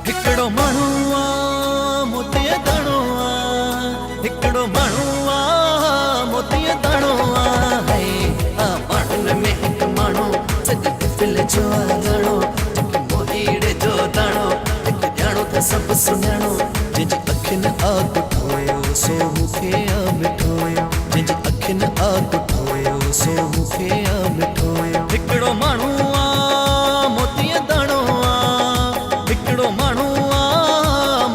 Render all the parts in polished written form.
हिकड़ो माण्हू आ मोतीअ दाणो आ, हिकड़ो माण्हू आ मोतीअ दाणो आ। माण्हुनि में हिकु माण्हू सॼी महफ़िल जो आंगणो, जेके मोहीड़े जो दाणो, हिकु ॼाणो त सभु सुञाणो। जंहिंजी अखियुनि आग ठोयो सो मूंखे आ मिठोयो, जंहिंजी अखियुनि आग ठोयो सो मूंखे आ मिठोयो। हिकड़ो माण्हू आ मोतीअ दाणो आ, हिकड़ो माण्हू आ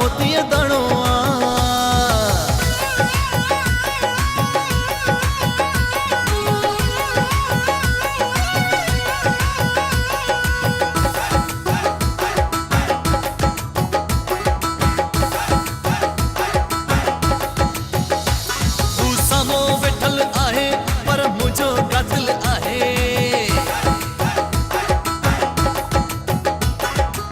मोतीअ दाणो आ। तू साम्हूं वेठल आहे पर मुंहिंजो कातिल आहे,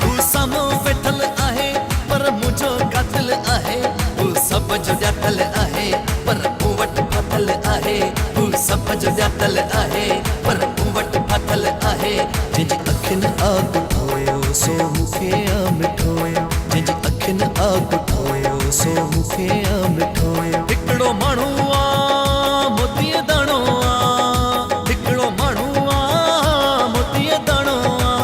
तू साम्हूं वेठल आहे पर मुंहिंजो कातिल आहे। तू सभ जो ॼातल आहे पर मूं वटि फाथल आहे, तू सभ जो ॼातल आहे पर मूं वटि फाथल आहे। जंहिंजी अखियुनि आग ठोयो सो मूंखे आ मिठोयो, जंहिंजी अखियुनि आग ठोयो सो मूंखे आ मिठोयो। हिकड़ो माण्हू आ मोतीअ दाणो आ, हिकड़ो माण्हू आ मोतीअ दाणो आ।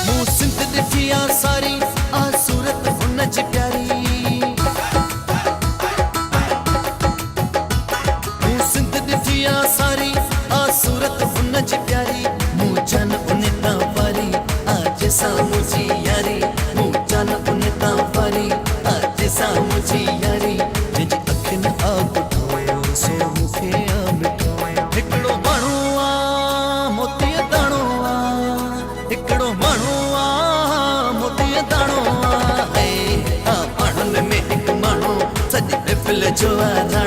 मूं सिंध ॾिठी आ सारी आ सूरत हुन जी प्यारी, मूं सिंध ॾिठी आ सारी आ सूरत हुन जी प्यारी। मूं जान उन तां वारी आज सां मुंहिंजी यारी, मूं जान उन तां वारी आज सां मुंहिंजी यारी। जंहिंजी अखियुनि आग ठोयो सो मूंखे आ मिठोयो। हिकड़ो माण्हू आ मोतीअ दाणो आ, हिकड़ो माण्हू आ मोतीअ दाणो आ। माण्हुनि में हिकु माण्हू सॼी महफ़िल जो आंगणो,